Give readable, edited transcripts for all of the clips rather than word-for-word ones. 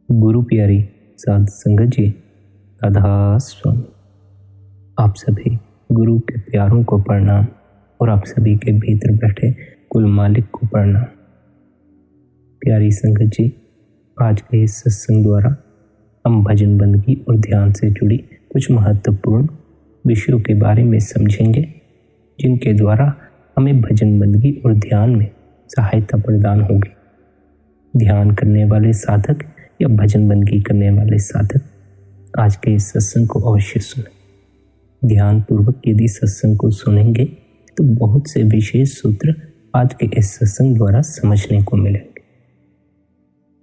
गुरु प्यारी साध संगत जी, राधा स्वामी। आप सभी गुरु के प्यारों को प्रणाम और आप सभी के भीतर बैठे कुल मालिक को प्रणाम। प्यारी संगत जी, आज के इस सत्संग द्वारा हम भजन बंदगी और ध्यान से जुड़ी कुछ महत्वपूर्ण विषयों के बारे में समझेंगे, जिनके द्वारा हमें भजन बंदगी और ध्यान में सहायता प्रदान होगी। ध्यान करने वाले साधक या भजन बंदगी करने वाले साधक आज के इस सत्संग को अवश्य सुनें। ध्यान पूर्वक यदि सत्संग को सुनेंगे तो बहुत से विशेष सूत्र आज के इस सत्संग द्वारा समझने को मिलेंगे।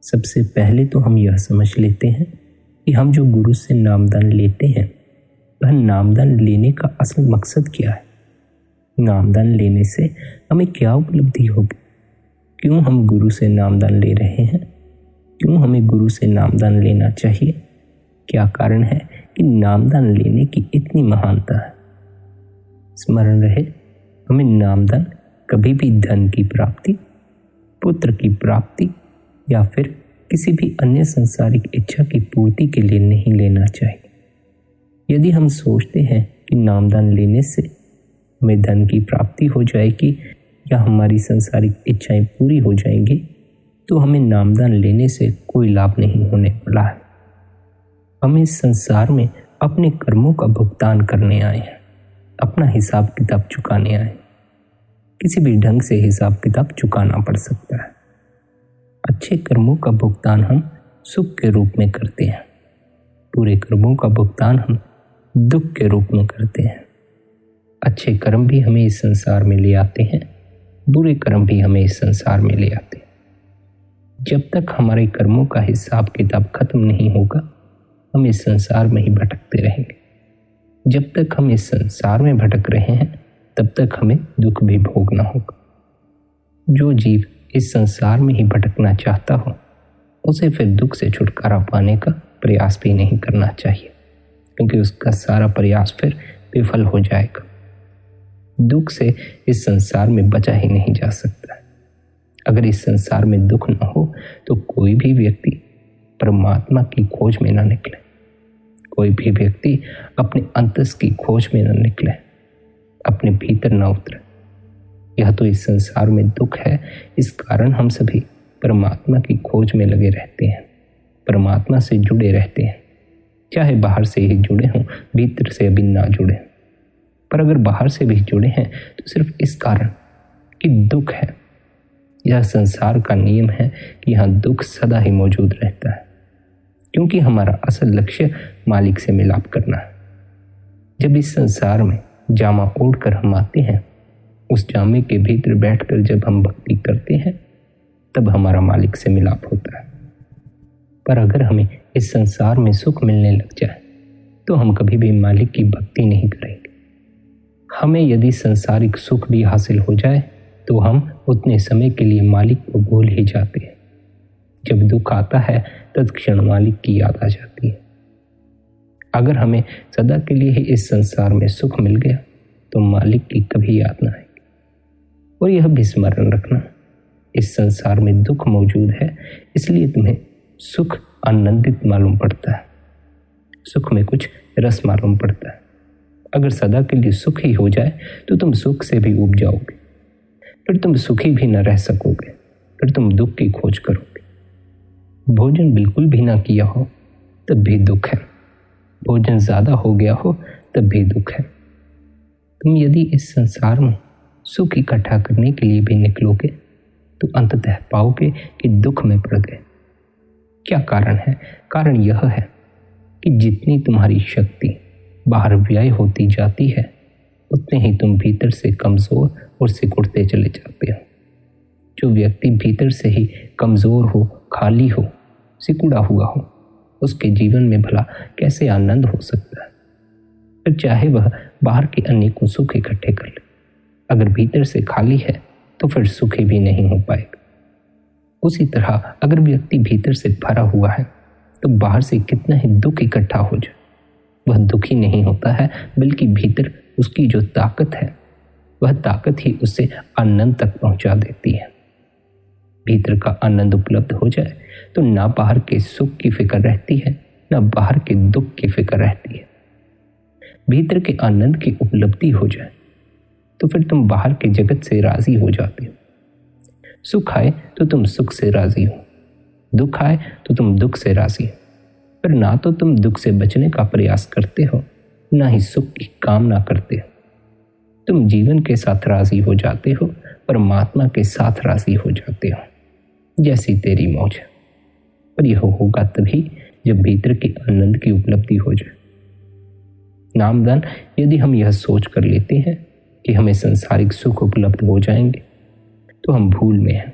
सबसे पहले तो हम यह समझ लेते हैं कि हम जो गुरु से नामदान लेते हैं, वह नामदान लेने का असल मकसद क्या है। नामदान लेने से हमें क्या उपलब्धि होगी, क्यों हम गुरु से नामदान ले रहे हैं, क्यों हमें गुरु से नामदान लेना चाहिए, क्या कारण है कि नामदान लेने की इतनी महानता है। स्मरण रहे, हमें नामदान कभी भी धन की प्राप्ति, पुत्र की प्राप्ति या फिर किसी भी अन्य सांसारिक इच्छा की पूर्ति के लिए नहीं लेना चाहिए। यदि हम सोचते हैं कि नामदान लेने से हमें धन की प्राप्ति हो जाएगी या हमारी सांसारिक इच्छाएं पूरी हो जाएंगी, तो हमें नामदान लेने से कोई लाभ नहीं होने वाला है। हम इस संसार में अपने कर्मों का भुगतान करने आए हैं, अपना हिसाब किताब चुकाने आए। किसी भी ढंग से हिसाब किताब चुकाना पड़ सकता है। अच्छे कर्मों का भुगतान हम सुख के रूप में करते हैं, बुरे कर्मों का भुगतान हम दुख के रूप में करते हैं। अच्छे कर्म भी हमें इस संसार में ले आते हैं, बुरे कर्म भी हमें इस संसार में ले आते हैं। जब तक हमारे कर्मों का हिसाब किताब खत्म नहीं होगा, हम इस संसार में ही भटकते रहेंगे। जब तक हम इस संसार में भटक रहे हैं, तब तक हमें दुख भी भोगना होगा। जो जीव इस संसार में ही भटकना चाहता हो, उसे फिर दुख से छुटकारा पाने का प्रयास भी नहीं करना चाहिए, क्योंकि उसका सारा प्रयास फिर विफल हो जाएगा। दुख से इस संसार में बचा ही नहीं जा सकता। अगर इस संसार में दुख न हो तो कोई भी व्यक्ति परमात्मा की खोज में न निकले, कोई भी व्यक्ति अपने अंतस की खोज में न निकले, अपने भीतर न उतरे। यह तो इस संसार में दुख है, इस कारण हम सभी परमात्मा की खोज में लगे रहते हैं, परमात्मा से जुड़े रहते हैं। चाहे बाहर से ही जुड़े हों, भीतर से अभी ना जुड़े। पर अगर बाहर से भी जुड़े हैं तो सिर्फ इस कारण कि दुख है। यह संसार का नियम है कि यहाँ दुख सदा ही मौजूद रहता है, क्योंकि हमारा असल लक्ष्य मालिक से मिलाप करना है। जब इस संसार में जामा ओढ़कर हम आते हैं, उस जामे के भीतर बैठकर जब हम भक्ति करते हैं, तब हमारा मालिक से मिलाप होता है। पर अगर हमें इस संसार में सुख मिलने लग जाए तो हम कभी भी मालिक की भक्ति नहीं करेंगे। हमें यदि सांसारिक सुख भी हासिल हो जाए तो हम उतने समय के लिए मालिक को भूल ही जाते हैं। जब दुख आता है तत्क्षण मालिक की याद आ जाती है। अगर हमें सदा के लिए ही इस संसार में सुख मिल गया तो मालिक की कभी याद ना आएगी। और यह भी स्मरण रखना, इस संसार में दुख मौजूद है, इसलिए तुम्हें सुख आनंदित मालूम पड़ता है, सुख में कुछ रस मालूम पड़ता है। अगर सदा के लिए सुख ही हो जाए तो तुम सुख से भी उब जाओगे, फिर तुम सुखी भी न रह सकोगे, फिर तुम दुख की खोज करोगे। भोजन बिल्कुल भी ना किया हो तब भी दुख है, भोजन ज्यादा हो गया हो तब भी दुख है। तुम यदि इस संसार में सुख इकट्ठा करने के लिए भी निकलोगे तो अंततः पाओगे कि दुख में पड़ गए। क्या कारण है? कारण यह है कि जितनी तुम्हारी शक्ति बाहर व्यय होती जाती है, उतने ही तुम भीतर से कमजोर और सिकुड़ते चले जाते हो। जो व्यक्ति भीतर से ही कमजोर हो, खाली हो, सिकुड़ा हुआ हो, उसके जीवन में भला कैसे आनंद हो सकता है? फिर चाहे वह बाहर के अनेकों सुख इकट्ठे कर ले, अगर भीतर से खाली है तो फिर सुखी भी नहीं हो पाएगा। उसी तरह अगर व्यक्ति भीतर से भरा हुआ है तो बाहर से कितना ही दुख इकट्ठा हो जाए, वह दुखी नहीं होता है, बल्कि भीतर उसकी जो ताकत है, वह ताकत ही उसे आनंद तक पहुंचा देती है। भीतर का आनंद उपलब्ध हो जाए तो ना बाहर के सुख की फिक्र रहती है, ना बाहर के दुख की फिक्र रहती है। भीतर के आनंद की उपलब्धि हो जाए तो फिर तुम बाहर के जगत से राजी हो जाते हो। सुख आए तो तुम सुख से राजी हो, दुख आए तो तुम दुख से राजी हो। पर ना तो तुम दुख से बचने का प्रयास करते हो, ना ही सुख की कामना करते हो। तुम जीवन के साथ राजी हो जाते हो, परमात्मा के साथ राजी हो जाते हो, जैसी तेरी मौज है। पर यह होगा तभी जब भीतर के आनंद की उपलब्धि हो जाए। नामदान यदि हम यह सोच कर लेते हैं कि हमें सांसारिक सुख उपलब्ध हो जाएंगे तो हम भूल में हैं।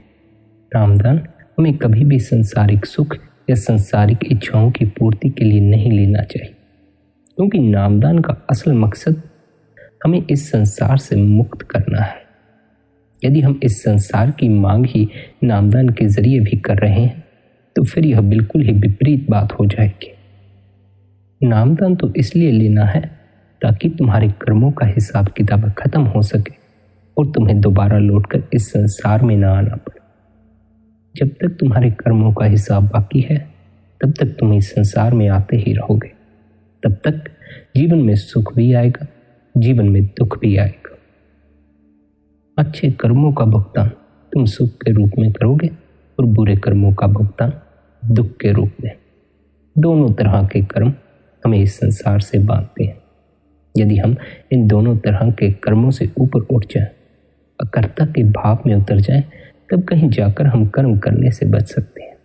नामदान हमें कभी भी सांसारिक सुख या सांसारिक इच्छाओं की पूर्ति के लिए नहीं लेना चाहिए, क्योंकि नामदान का असल मकसद हमें इस संसार से मुक्त करना है। यदि हम इस संसार की मांग ही नामदान के जरिए भी कर रहे हैं तो फिर यह बिल्कुल ही विपरीत बात हो जाएगी। नामदान तो इसलिए लेना है ताकि तुम्हारे कर्मों का हिसाब किताब खत्म हो सके और तुम्हें दोबारा लौटकर इस संसार में ना आना पड़े। जब तक तुम्हारे कर्मों का हिसाब बाकी है तब तक तुम इस संसार में आते ही रहोगे। तब तक जीवन में सुख भी आएगा, जीवन में दुख भी आएगा। अच्छे कर्मों का भुगतान तुम सुख के रूप में करोगे और बुरे कर्मों का भुगतान दुख के रूप में। दोनों तरह के कर्म हमें इस संसार से बांधते हैं। यदि हम इन दोनों तरह के कर्मों से ऊपर उठ जाएं, अकर्ता के भाव में उतर जाएं, तब कहीं जाकर हम कर्म करने से बच सकते हैं।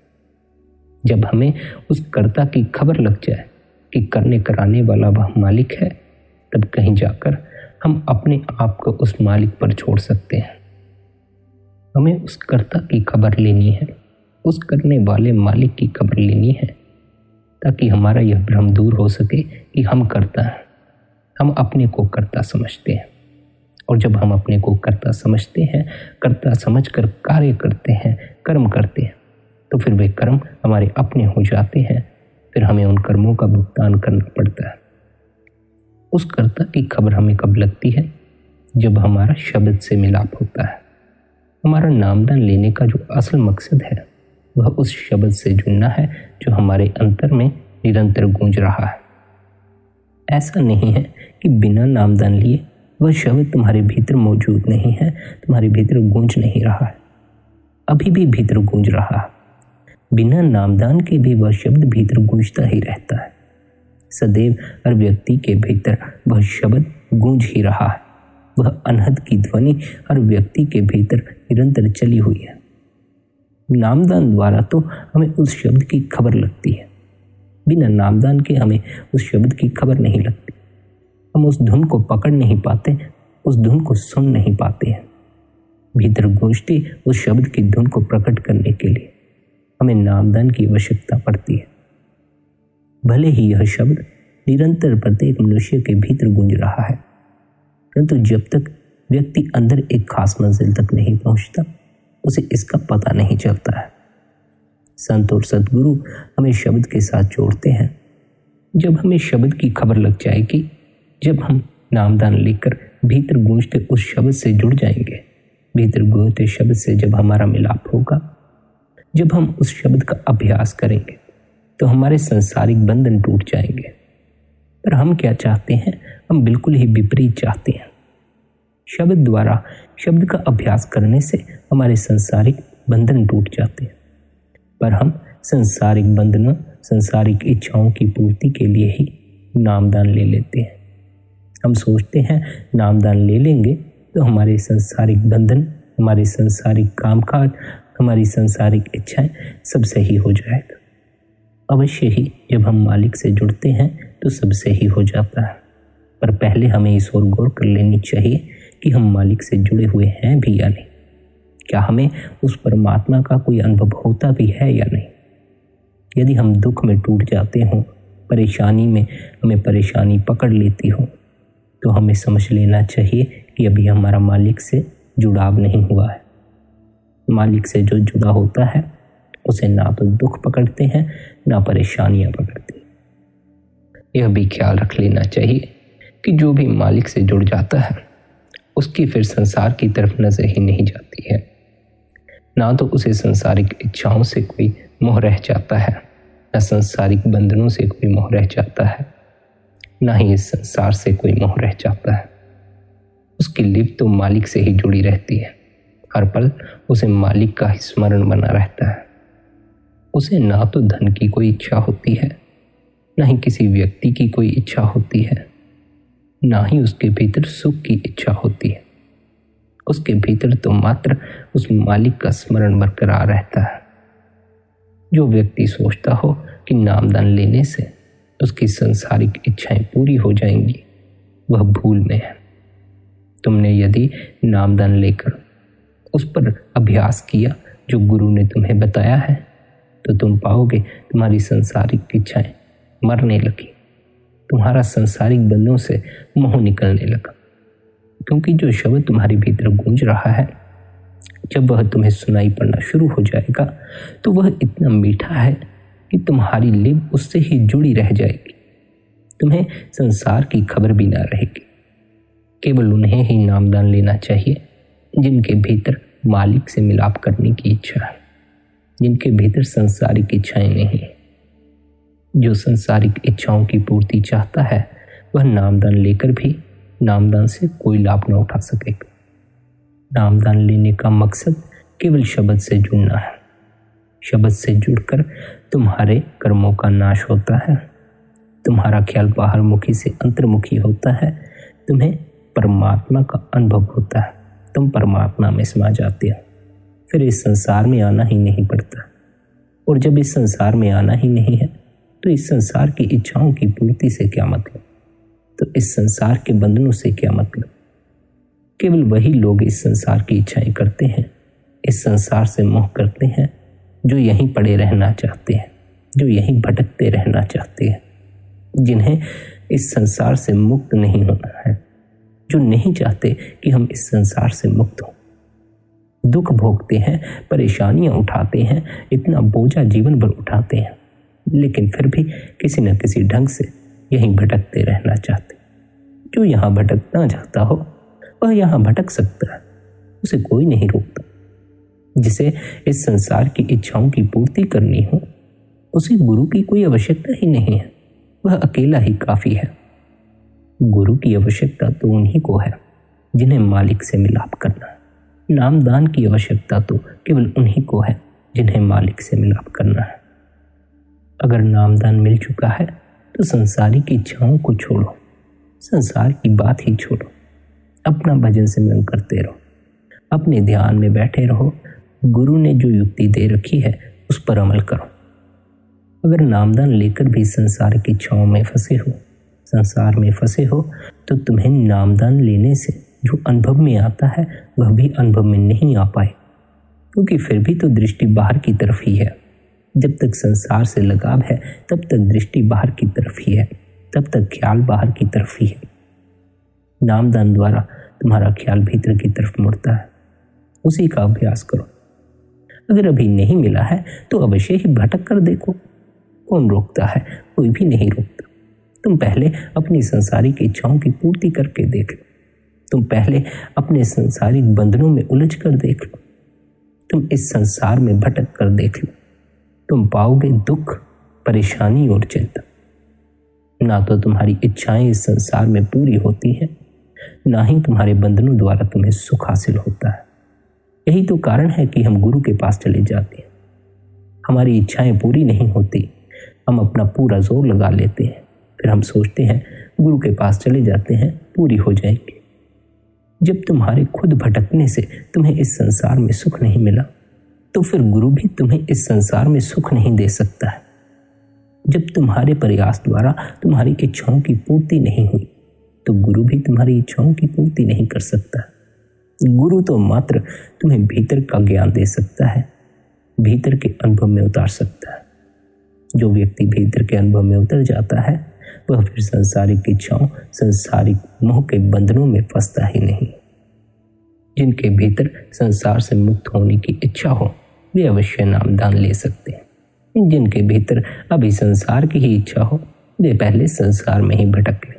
जब हमें उस कर्ता की खबर लग जाए कि करने कराने वाला वह मालिक है, तब कहीं जाकर हम अपने आप को उस मालिक पर छोड़ सकते हैं। हमें उस कर्ता की खबर लेनी है, उस करने वाले मालिक की खबर लेनी है, ताकि हमारा यह भ्रम दूर हो सके कि हम कर्ता हैं। हम अपने को कर्ता समझते हैं, और जब हम अपने को कर्ता समझते हैं, कर्ता समझकर कार्य करते हैं, कर्म करते हैं, तो फिर वे कर्म हमारे अपने हो जाते हैं। फिर हमें उन कर्मों का भुगतान करना पड़ता है। उस कर्ता की खबर हमें कब लगती है? जब हमारा शब्द से मिलाप होता है। हमारा नामदान लेने का जो असल मकसद है वह उस शब्द से जुड़ना है जो हमारे अंतर में निरंतर गूंज रहा है। ऐसा नहीं है कि बिना नामदान लिए वह शब्द तुम्हारे भीतर मौजूद नहीं है, तुम्हारे भीतर गूंज नहीं रहा है। अभी भी भीतर गूंज रहा है। बिना नामदान के भी वह शब्द भीतर गूंजता ही रहता है। सदैव हर व्यक्ति के भीतर वह शब्द गूंज ही रहा है। वह अनहद की ध्वनि हर व्यक्ति के भीतर निरंतर चली हुई है। नामदान द्वारा तो हमें उस शब्द की खबर लगती है, बिना नामदान के हमें उस शब्द की खबर नहीं लगती। हम उस धुन को पकड़ नहीं पाते, उस धुन को सुन नहीं पाते हैं। भीतर गूंजती उस शब्द की धुन को प्रकट करने के लिए हमें नामदान की आवश्यकता पड़ती है। भले ही यह शब्द निरंतर प्रत्येक मनुष्य के भीतर गूंज रहा है, परंतु जब तक व्यक्ति अंदर एक खास मंजिल तक नहीं पहुंचता, उसे इसका पता नहीं चलता है। संत और सद्गुरु हमें शब्द के साथ जोड़ते हैं। जब हमें शब्द की खबर लग जाएगी, जब हम नामदान लेकर भीतर गूंजते उस शब्द से जुड़ जाएंगे, भीतर गूंजते शब्द से जब हमारा मिलाप होगा, जब हम उस शब्द का अभ्यास करेंगे, तो हमारे सांसारिक बंधन टूट जाएंगे। पर हम क्या चाहते हैं? हम बिल्कुल ही विपरीत चाहते हैं। शब्द द्वारा शब्द का अभ्यास करने से हमारे सांसारिक बंधन टूट जाते हैं, पर हम सांसारिक बंधनों, सांसारिक इच्छाओं की पूर्ति के लिए ही नामदान ले लेते हैं। हम सोचते हैं नामदान ले लेंगे तो हमारे सांसारिक बंधन, हमारे सांसारिक कामकाज, हमारी सांसारिक इच्छाएं सब सही हो जाएगा। अवश्य ही जब हम मालिक से जुड़ते हैं तो सब सही हो जाता है, पर पहले हमें इस ओर गौर कर लेनी चाहिए कि हम मालिक से जुड़े हुए हैं भी या नहीं। क्या हमें उस परमात्मा का कोई अनुभव होता भी है या नहीं? यदि हम दुख में टूट जाते हों, परेशानी में हमें परेशानी पकड़ लेती हो, तो हमें समझ लेना चाहिए कि अभी हमारा मालिक से जुड़ाव नहीं हुआ है। मालिक से जो जुड़ा होता है उसे ना तो दुख पकड़ते हैं, ना परेशानियां पकड़ती। यह भी ख्याल रख लेना चाहिए कि जो भी मालिक से जुड़ जाता है उसकी फिर संसार की तरफ नजर ही नहीं जाती है। ना तो उसे संसारिक इच्छाओं से कोई मोह रह जाता है, न सांसारिक बंधनों से कोई मोह रह जाता है, न ही इस संसार से कोई मोह रह जाता है। उसकी लिप तो मालिक से ही जुड़ी रहती है। हर पल उसे मालिक का ही स्मरण बना रहता है। उसे ना तो धन की कोई इच्छा होती है, न ही किसी व्यक्ति की कोई इच्छा होती है, ना ही उसके भीतर सुख की इच्छा होती है। उसके भीतर तो मात्र उस मालिक का स्मरण बरकरार रहता है। जो व्यक्ति सोचता हो कि नामदान लेने से उसकी सांसारिक इच्छाएं पूरी हो जाएंगी, वह भूल में है। तुमने यदि नामदान लेकर उस पर अभ्यास किया जो गुरु ने तुम्हें बताया है, तो तुम पाओगे तुम्हारी सांसारिक इच्छाएं मरने लगी, तुम्हारा सांसारिक बंधनों से मोह निकलने लगा। क्योंकि जो शब्द तुम्हारे भीतर गूंज रहा है, जब वह तुम्हें सुनाई पड़ना शुरू हो जाएगा तो वह इतना मीठा है कि तुम्हारी लिप उससे ही जुड़ी रह जाएगी। तुम्हें संसार की खबर भी ना रहेगी। केवल उन्हें ही नामदान लेना चाहिए जिनके भीतर मालिक से मिलाप करने की इच्छा है, जिनके भीतर सांसारिक इच्छाएं नहीं। जो सांसारिक इच्छाओं की पूर्ति चाहता है, वह नामदान लेकर भी नामदान से कोई लाभ न उठा सकेगा। नामदान लेने का मकसद केवल शब्द से जुड़ना है। शब्द से जुड़कर तुम्हारे कर्मों का नाश होता है, तुम्हारा ख्याल बाहरमुखी से अंतर्मुखी होता है, तुम्हें परमात्मा का अनुभव होता है, तुम परमात्मा में समा जाते हो। फिर इस संसार में आना ही नहीं पड़ता। और जब इस संसार में आना ही नहीं है तो इस संसार की इच्छाओं की पूर्ति से क्या मतलब, तो इस संसार के बंधनों से क्या मतलब। केवल वही लोग इस संसार की इच्छाएं करते हैं, इस संसार से मोह करते हैं, जो यहीं पड़े रहना चाहते हैं, जो यहीं भटकते रहना चाहते हैं, जिन्हें इस संसार से मुक्त नहीं होना है, जो नहीं चाहते कि हम इस संसार से मुक्त हों। दुख भोगते हैं, परेशानियां उठाते हैं, इतना बोझा जीवन भर उठाते हैं, लेकिन फिर भी किसी न किसी ढंग से यहीं भटकते रहना चाहते। जो यहाँ भटकना चाहता हो वह यहाँ भटक सकता है, उसे कोई नहीं रोकता। जिसे इस संसार की इच्छाओं की पूर्ति करनी हो, उसे गुरु की कोई आवश्यकता ही नहीं है, वह अकेला ही काफी है। गुरु की आवश्यकता तो उन्हीं को है जिन्हें मालिक से मिलाप करना है। नामदान की आवश्यकता तो केवल उन्हीं को है जिन्हें मालिक से मिलाप करना है। अगर नामदान मिल चुका है तो संसारी की इच्छाओं को छोड़ो, संसार की बात ही छोड़ो, अपना भजन सिमरन करते रहो, अपने ध्यान में बैठे रहो। गुरु ने जो युक्ति दे रखी है उस पर अमल करो। अगर नामदान लेकर भी संसार की इच्छाओं में फंसे हो, संसार में फंसे हो, तो तुम्हें नामदान लेने से जो अनुभव में आता है वह भी अनुभव में नहीं आ पाए, क्योंकि फिर भी तो दृष्टि बाहर की तरफ ही है। जब तक संसार से लगाव है तब तक दृष्टि बाहर की तरफ ही है, तब तक ख्याल बाहर की तरफ ही है। नामदान द्वारा तुम्हारा ख्याल भीतर की तरफ मुड़ता है, उसी का अभ्यास करो। अगर अभी नहीं मिला है तो अवश्य ही भटक कर देखो, कौन रोकता है, कोई भी नहीं रोकता। तुम पहले अपनी संसारिक इच्छाओं की पूर्ति करके देख लो, तुम पहले अपने संसारिक बंधनों में उलझ कर देख लो, तुम इस संसार में भटक कर देख लो, तुम पाओगे दुख, परेशानी और चिंता। ना तो तुम्हारी इच्छाएं इस संसार में पूरी होती हैं, ना ही तुम्हारे बंधनों द्वारा तुम्हें सुख हासिल होता है। यही तो कारण है कि हम गुरु के पास चले जाते हैं। हमारी इच्छाएं पूरी नहीं होती, हम अपना पूरा जोर लगा लेते हैं, फिर हम सोचते हैं गुरु के पास चले जाते हैं, पूरी हो जाएंगी। जब तुम्हारे खुद भटकने से तुम्हें इस संसार में सुख नहीं मिला, तो फिर गुरु भी तुम्हें इस संसार में सुख नहीं दे सकता है। जब तुम्हारे प्रयास द्वारा तुम्हारी इच्छाओं की पूर्ति नहीं हुई, तो गुरु भी तुम्हारी इच्छाओं की पूर्ति नहीं कर सकता। गुरु तो मात्र तुम्हें भीतर का ज्ञान दे सकता है, भीतर के अनुभव में उतार सकता है। जो व्यक्ति भीतर के अनुभव में उतर जाता है वह फिर संसारिक इच्छाओं, संसारिक मोह के बंधनों में फंसता ही नहीं। जिनके भीतर संसार से मुक्त होने की इच्छा हो वे अवश्य नामदान ले सकते हैं। जिनके भीतर अभी संसार की ही इच्छा हो वे पहले संसार में ही भटक लें।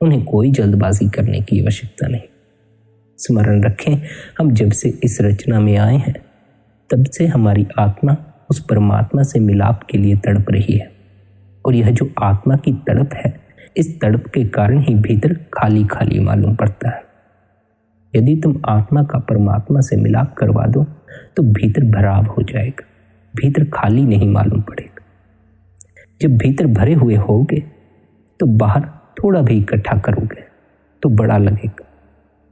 उन्हें कोई जल्दबाजी करने की आवश्यकता नहीं। स्मरण रखें, हम जब से इस रचना में आए हैं तब से हमारी आत्मा उस परमात्मा से मिलाप के लिए तड़प रही है। और यह जो आत्मा की तड़प है, इस तड़प के कारण ही भीतर खाली खाली मालूम पड़ता है। यदि तुम आत्मा का परमात्मा से मिलाप करवा दो तो भीतर भराव हो जाएगा, भीतर खाली नहीं मालूम पड़ेगा। जब भीतर भरे हुए होगे तो बाहर थोड़ा भी इकट्ठा करोगे तो बड़ा लगेगा,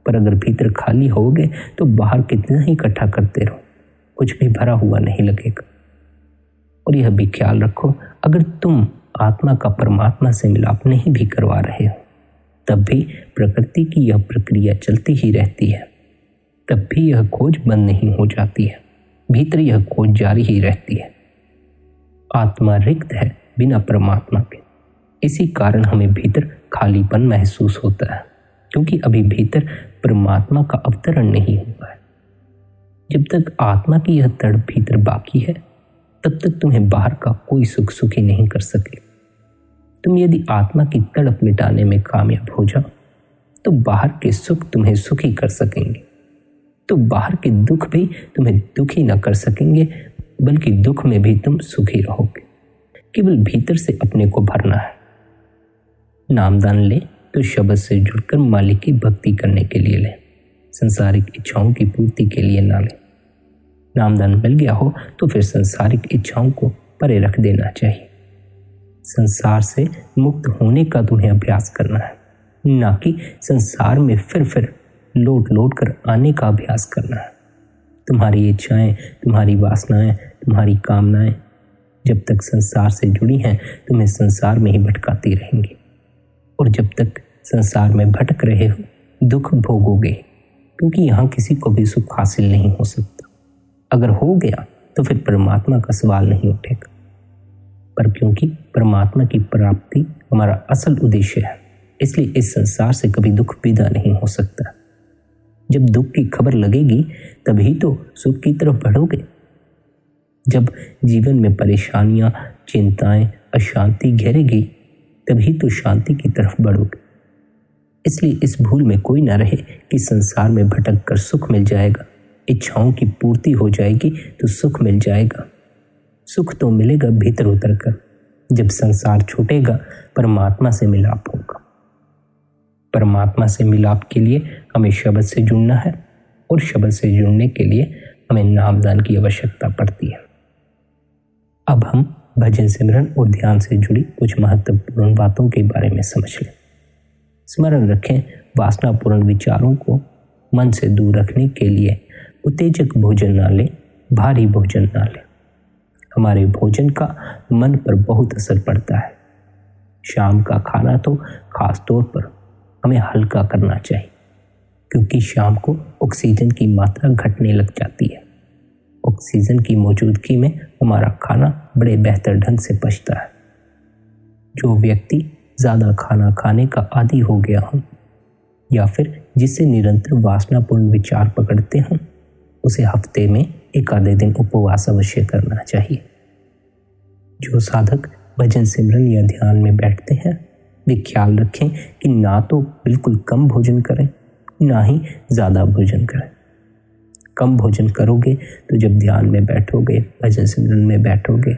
पर अगर भीतर खाली होगे तो बाहर कितना ही इकट्ठा करते रहो, कुछ भी भरा हुआ नहीं लगेगा। और यह भी ख्याल रखो, अगर तुम आत्मा का परमात्मा से मिलाप नहीं भी करवा रहे हो तब भी प्रकृति की यह प्रक्रिया चलती ही रहती है, तब भी यह खोज बंद नहीं हो जाती है, भीतर यह खोज जारी ही रहती है। आत्मा रिक्त है बिना परमात्मा के, इसी कारण हमें भीतर खालीपन महसूस होता है, क्योंकि अभी भीतर परमात्मा का अवतरण नहीं हुआ है। जब तक आत्मा की यह तड़प भीतर बाकी है तब तक तुम्हें बाहर का कोई सुख सुखी नहीं कर सके। तुम यदि आत्मा की तड़प मिटाने में कामयाब हो जाओ तो बाहर के सुख तुम्हें सुखी कर सकेंगे, तो बाहर के दुख भी तुम्हें दुखी न कर सकेंगे, बल्कि दुख में भी तुम सुखी रहोगे। केवल भीतर से अपने को भरना है। नामदान ले तो शब्द से जुड़कर मालिक की भक्ति करने के लिए ले, संसारिक इच्छाओं की पूर्ति के लिए ना ले। नामदान मिल गया हो तो फिर संसारिक इच्छाओं को परे रख देना चाहिए। संसार से मुक्त होने का तुम्हें अभ्यास करना है, ना कि संसार में फिर लौट लौट कर आने का अभ्यास करना है। तुम्हारी इच्छाएं, तुम्हारी वासनाएं, तुम्हारी कामनाएं जब तक संसार से जुड़ी हैं तुम्हें संसार में ही भटकाती रहेंगी, और जब तक संसार में भटक रहे हो दुख भोगोगे, क्योंकि यहाँ किसी को भी सुख हासिल नहीं हो सकता। अगर हो गया तो फिर परमात्मा का सवाल नहीं उठेगा, पर क्योंकि परमात्मा की प्राप्ति हमारा असल उद्देश्य है, इसलिए इस संसार से कभी दुख विदा नहीं हो सकता। जब दुख की खबर लगेगी तभी तो सुख की तरफ बढ़ोगे। जब जीवन में परेशानियां, चिंताएं, अशांति घेरेगी तभी तो शांति की तरफ बढ़ोगे। इसलिए इस भूल में कोई ना रहे कि संसार में भटक कर सुख मिल जाएगा, इच्छाओं की पूर्ति हो जाएगी तो सुख मिल जाएगा। सुख तो मिलेगा भीतर उतरकर, जब संसार छूटेगा परमात्मा से मिलाप होगा। परमात्मा से मिलाप के लिए हमें शब्द से जुड़ना है, और शब्द से जुड़ने के लिए हमें नामदान की आवश्यकता पड़ती है। अब हम भजन सिमरन और ध्यान से जुड़ी कुछ महत्वपूर्ण बातों के बारे में समझ लें। स्मरण रखें, वासनापूर्ण विचारों को मन से दूर रखने के लिए उत्तेजक भोजन ना लें, भारी भोजन ना लें। हमारे भोजन का मन पर बहुत असर पड़ता है। शाम का खाना तो खास तौर पर हमें हल्का करना चाहिए, क्योंकि शाम को ऑक्सीजन की मात्रा घटने लग जाती है। ऑक्सीजन की मौजूदगी में हमारा खाना बड़े बेहतर ढंग से पचता है। जो व्यक्ति ज़्यादा खाना खाने का आदी हो गया हो या फिर जिससे निरंतर वासनापूर्ण विचार पकड़ते हों, उसे हफ्ते में एक आधे दिन उपवास अवश्य करना चाहिए। जो साधक भजन सिमरन या ध्यान में बैठते हैं वे ख्याल रखें कि ना तो बिल्कुल कम भोजन करें, ना ही ज़्यादा भोजन करें। कम भोजन करोगे तो जब ध्यान में बैठोगे, भजन सिमरन में बैठोगे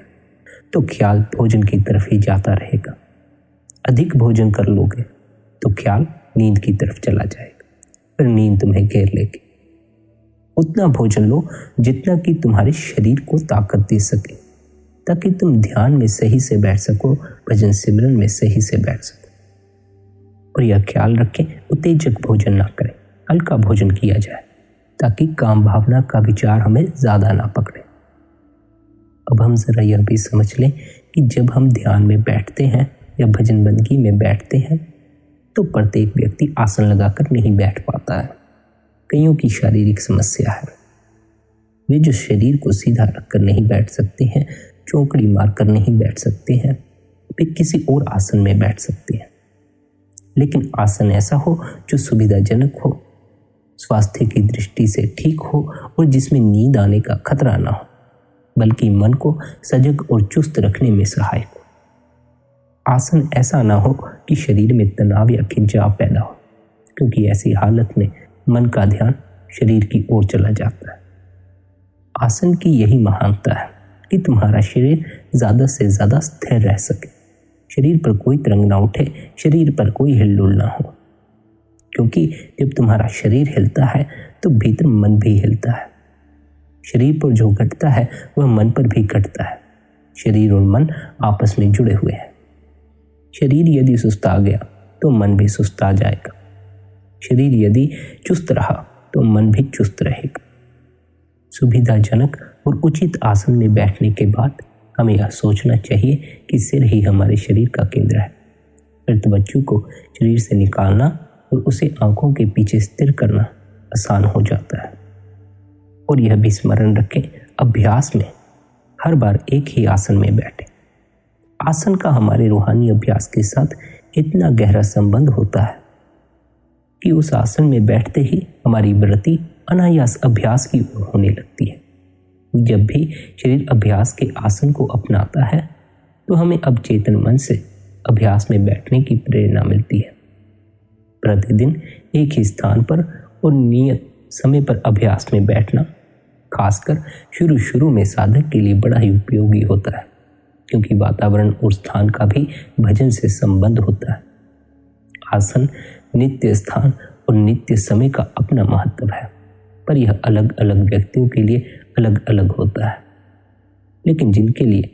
तो ख्याल भोजन की तरफ ही जाता रहेगा। अधिक भोजन कर लोगे तो ख्याल नींद की तरफ चला जाएगा, फिर नींद तुम्हें घेर लेगी। उतना भोजन लो जितना कि तुम्हारे शरीर को ताकत दे सके, ताकि तुम ध्यान में सही से बैठ सको, भजन सिमरन में सही से बैठ सको। और यह ख्याल रखें, उत्तेजक भोजन ना करें, हल्का भोजन किया जाए, ताकि काम भावना का विचार हमें ज़्यादा ना पकड़े। अब हम ज़रा यह भी समझ लें कि जब हम ध्यान में बैठते हैं या भजन बंदगी में बैठते हैं तो प्रत्येक व्यक्ति आसन लगाकर नहीं बैठ पाता है। कईयों की शारीरिक समस्या है, वे जो शरीर को सीधा रखकर नहीं बैठ सकते हैं, चौकड़ी मारकर नहीं बैठ सकते हैं, वे किसी और आसन में बैठ सकते हैं। लेकिन आसन ऐसा हो जो सुविधाजनक हो, स्वास्थ्य की दृष्टि से ठीक हो और जिसमें नींद आने का खतरा ना हो, बल्कि मन को सजग और चुस्त रखने में सहायक हो। आसन ऐसा ना हो कि शरीर में तनाव या खिंचाव पैदा हो, क्योंकि ऐसी हालत में मन का ध्यान शरीर की ओर चला जाता है। आसन की यही महानता है कि तुम्हारा शरीर ज़्यादा से ज़्यादा स्थिर रह सके, शरीर पर कोई तरंग ना उठे, शरीर पर कोई हिलडुल ना हो। क्योंकि जब तुम्हारा शरीर हिलता है तो भीतर मन भी हिलता है। शरीर पर जो घटता है वह मन पर भी घटता है। शरीर और मन आपस में जुड़े हुए हैं। शरीर यदि सुस्ता गया तो मन भी सुस्ता जाएगा। शरीर यदि चुस्त रहा तो मन भी चुस्त रहेगा। सुविधाजनक और उचित आसन में बैठने के बाद हमें यह सोचना चाहिए कि सिर ही हमारे शरीर का केंद्र है। फिर तवज्जो को शरीर से निकालना और उसे आंखों के पीछे स्थिर करना आसान हो जाता है। और यह भी स्मरण रखें, अभ्यास में हर बार एक ही आसन में बैठें। आसन का हमारे रूहानी अभ्यास के साथ इतना गहरा संबंध होता है कि उस आसन में बैठते ही हमारी वृत्ति अनायास अभ्यास की ओर होने लगती है। जब भी शरीर अभ्यास के आसन को अपनाता है तो हमें अब चेतन मन से अभ्यास में बैठने की प्रेरणा मिलती है। प्रतिदिन एक ही स्थान पर और नियत समय पर अभ्यास में बैठना खासकर शुरू में साधक के लिए बड़ा ही उपयोगी होता है, क्योंकि वातावरण और स्थान का भी भजन से संबंध होता है। आसन, नित्य स्थान और नित्य समय का अपना महत्व है, पर यह अलग अलग व्यक्तियों के लिए अलग अलग होता है। लेकिन जिनके लिए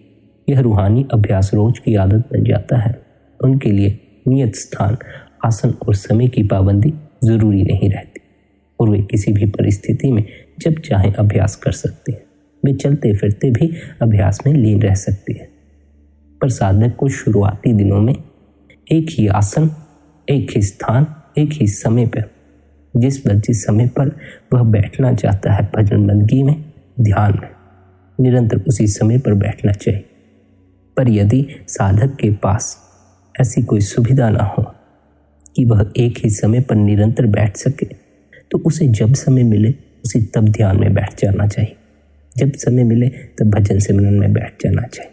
यह रूहानी अभ्यास रोज की आदत बन जाता है, उनके लिए नियत स्थान, आसन और समय की पाबंदी जरूरी नहीं रहती और वे किसी भी परिस्थिति में जब चाहे अभ्यास कर सकते हैं। वे चलते फिरते भी अभ्यास में लीन रह सकते हैं। पर साधक को शुरुआती दिनों में एक ही आसन, एक ही स्थान, एक ही समय पर, जिस समय पर वह बैठना चाहता है, भजन बंदगी में, ध्यान में, निरंतर उसी समय पर बैठना चाहिए। पर यदि साधक के पास ऐसी कोई सुविधा ना हो कि वह एक ही समय पर निरंतर बैठ सके, तो उसे जब समय मिले उसी तब ध्यान में बैठ जाना चाहिए। जब समय मिले तब भजन सिमरन में बैठ जाना चाहिए।